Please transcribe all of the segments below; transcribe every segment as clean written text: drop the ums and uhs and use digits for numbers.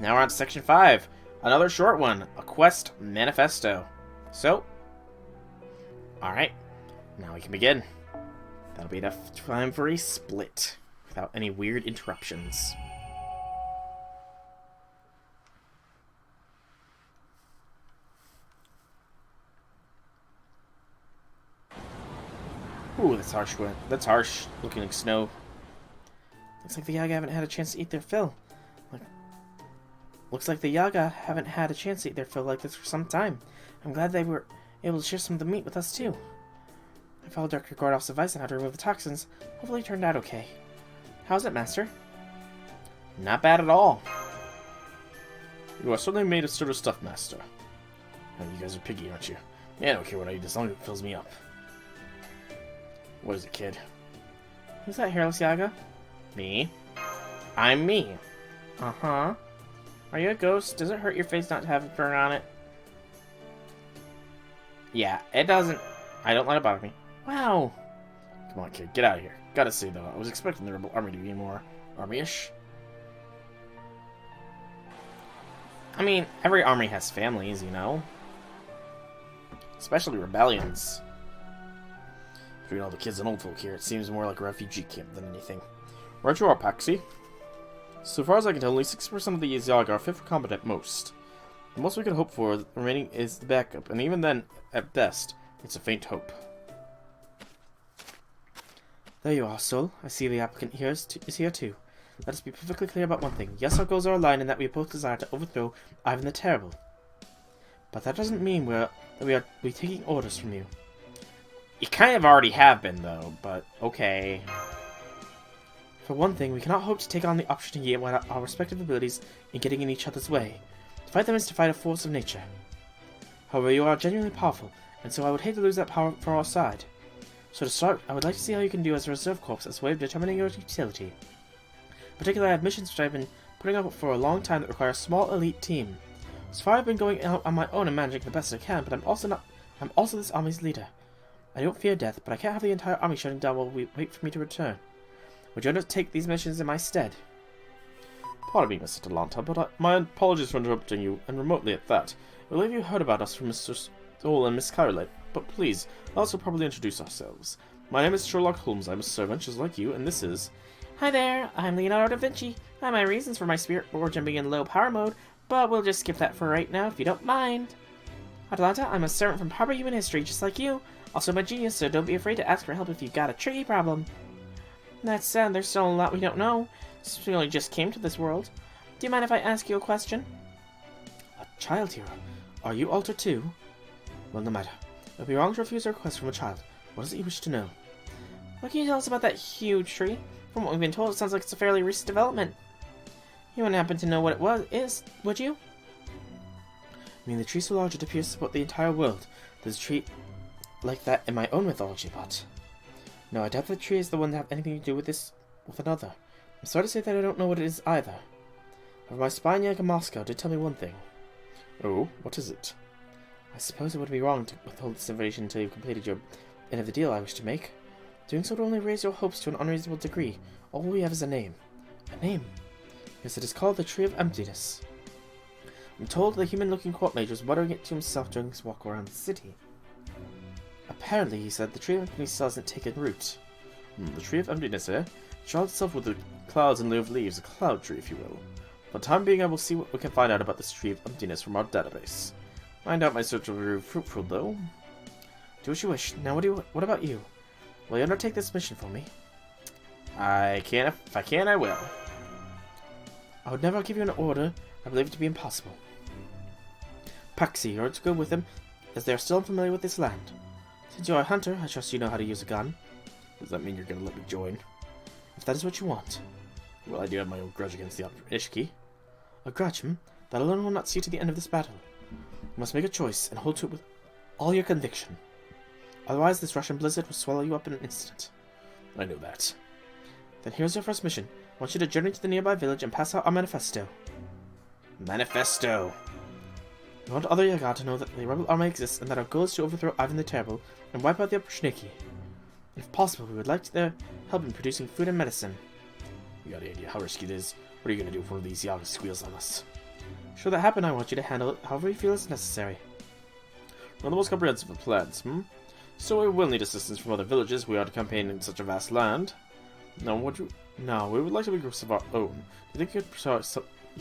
Now we're on to Section 5. Another short one. A quest manifesto. So, alright. Now we can begin. That'll be enough time for a split. Without any weird interruptions. Ooh, that's harsh. That's harsh looking like snow. Looks like the Yaga haven't had a chance to eat their fill. Looks like the Yaga haven't had a chance to eat their fill like this for some time. I'm glad they were able to share some of the meat with us too. I followed Dr. Gordolf's advice on how to remove the toxins. Hopefully it turned out okay. How's it, Master? Not bad at all. You are certainly made of sort of stuff, Master. Oh, you guys are picky, aren't you? Yeah, I don't care what I eat as long as it fills me up. What is it, kid? Who's that hairless Yaga? Me. I'm me. Uh-huh. Are you a ghost? Does it hurt your face not to have a burn on it? Yeah, it doesn't. I don't let it bother me. Wow. Come on, kid. Get out of here. Gotta say, though, I was expecting the rebel army to be more army-ish. I mean, every army has families, you know? Especially rebellions. Between all the kids and old folk here, it seems more like a refugee camp than anything. Right you are, Paxi. So far as I can tell, only 6% of the Yaga are fit for combat at most. The most we can hope for remaining is the backup, and even then, at best, it's a faint hope. There you are, Sol. I see the applicant here is here too. Let us be perfectly clear about one thing. Yes, our goals are aligned in that we both desire to overthrow Ivan the Terrible. But that doesn't mean we're taking orders from you. You kind of already have been, though, but okay. For one thing, we cannot hope to take on the opportunity while our respective abilities in getting in each other's way. To fight them is to fight a force of nature. However, you are genuinely powerful, and so I would hate to lose that power for our side. So to start, I would like to see how you can do as a reserve corps as a way of determining your utility. Particularly, I have missions which I've been putting up for a long time that require a small elite team. So far, I've been going out on my own and managing the best I can, but I'm also this army's leader. I don't fear death, but I can't have the entire army shutting down while we wait for me to return. Would you undertake these missions in my stead? Pardon me, Mr. Delanta, but my apologies for interrupting you, and remotely at that. I believe you heard about us from Mr. Stoll and Miss Carolite, but please, let's properly introduce ourselves. My name is Sherlock Holmes. I'm a servant, just like you, and this is... Hi there, I'm Leonardo da Vinci. I have my reasons for my spirit war jumping in low power mode, but we'll just skip that for right now if you don't mind. Atlanta, I'm a servant from proper human history, just like you. Also my genius, so don't be afraid to ask for help if you've got a tricky problem. That said, there's still a lot we don't know, since we only just came to this world. Do you mind if I ask you a question? A child hero? Are you altered too? Well, no matter. It would be wrong to refuse a request from a child. What is it you wish to know? What can you tell us about that huge tree? From what we've been told, it sounds like it's a fairly recent development. You wouldn't happen to know what it is, would you? I mean, the tree so large it appears to support the entire world. There's a tree like that in my own mythology, but... No, I doubt the tree is the one to have anything to do with another. I'm sorry to say that I don't know what it is either. However, my spy in Yaga Moscow did tell me one thing. Oh, what is it? I suppose it would be wrong to withhold this information until you've completed your end of the deal I wish to make. Doing so would only raise your hopes to an unreasonable degree. All we have is a name. A name? Yes, it is called the Tree of Emptiness. I'm told the human-looking court mage was muttering it to himself during his walk around the city. Apparently, he said, the Tree of Emptiness still hasn't taken root. The Tree of Emptiness, eh? Shrouds itself with the clouds in lieu of leaves, a cloud tree, if you will. For the time being, I will see what we can find out about this Tree of Emptiness from our database. I doubt my search will prove fruitful, though. Do what you wish. Now, what about you? Will you undertake this mission for me? If I can, I will. I would never give you an order. I believe it to be impossible. Paxi, you're to go with them, as they are still unfamiliar with this land. Since you are a hunter, I trust you know how to use a gun. Does that mean you're going to let me join? If that is what you want. Well, I do have my own grudge against the Ishki. A grudge, hmm? That alone will not see you to the end of this battle. You must make a choice, and hold to it with all your conviction. Otherwise, this Russian blizzard will swallow you up in an instant. I know that. Then here's your first mission. I want you to journey to the nearby village and pass out our manifesto. Manifesto! We want other Yaga to know that the rebel army exists and that our goal is to overthrow Ivan the Terrible and wipe out the Opshniki. If possible, we would like their help in producing food and medicine. You got any idea how risky it is? What are you going to do if one of these Yagas squeals on us? Should that happen, I want you to handle it however you feel is necessary. One of the most comprehensive of plans, So we will need assistance from other villages. We are to campaign in such a vast land. Now, we would like to be groups of our own. Do you think you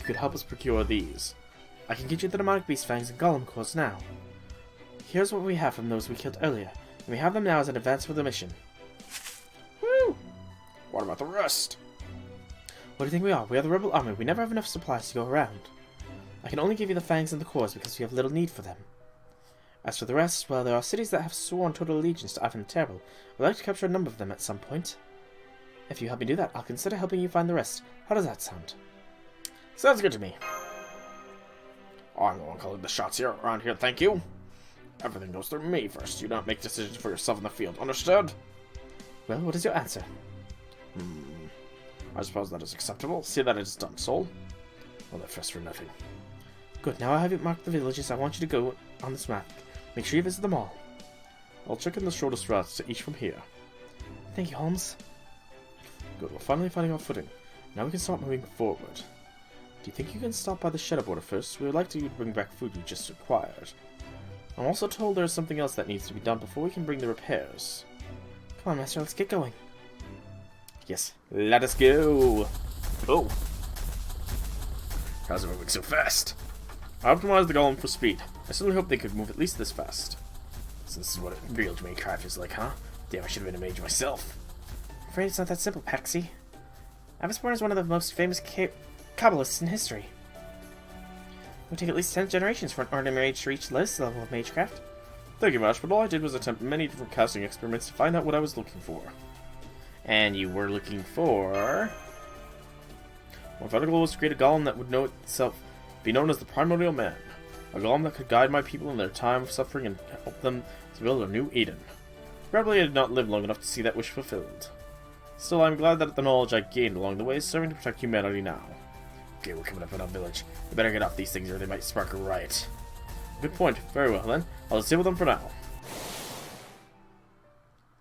could help us procure these? I can get you the demonic beast fangs and golem cores now. Here's what we have from those we killed earlier, and we have them now as an advance for the mission. Woo! What about the rest? What do you think we are? We are the rebel army. We never have enough supplies to go around. I can only give you the fangs and the cores because we have little need for them. As for the rest, well, there are cities that have sworn total allegiance to Ivan the Terrible. I'd like to capture a number of them at some point. If you help me do that, I'll consider helping you find the rest. How does that sound? Sounds good to me. I'm the one calling the shots here around here, thank you. Everything goes through me first. You don't make decisions for yourself in the field, understood? Well, what is your answer? I suppose that is acceptable. See that it is done, soul. Well, they're first for nothing. Good, now I have it marked the villages I want you to go on this map. Make sure you visit them all. I'll check in the shortest routes to each from here. Thank you, Holmes. Good, we're finally finding our footing. Now we can start moving forward. Do you think you can stop by the Shadow Border first? We would like to bring back food you just acquired. I'm also told there's something else that needs to be done before we can bring the repairs. Come on, Master, let's get going. Yes, let us go! Oh! How's it moving so fast? I optimized the golem for speed. I certainly hope they could move at least this fast. So this is what a real domain craft is like, huh? Damn, I should have been a mage myself. I'm afraid it's not that simple, Paxi. Avasborn is one of the most famous Kabbalists in history. It would take at least 10 generations for an ordinary mage to reach this level of magecraft. Thank you, Mash, but all I did was attempt many different casting experiments to find out what I was looking for. And you were looking for... My final goal was to create a golem that would know itself, be known as the Primordial Man. A golem that could guide my people in their time of suffering and help them to build a new Eden. Probably I did not live long enough to see that wish fulfilled. Still, I'm glad that the knowledge I gained along the way is serving to protect humanity now. Okay, we're coming up on our village. We better get off these things or they might spark a riot. Good point. Very well then. I'll disable them for now.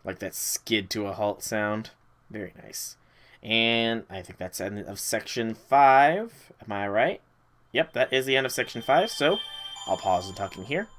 Like that skid to a halt sound. Very nice. And I think that's the end of section 5. Am I right? Yep, that is the end of section 5, so I'll pause the talking here.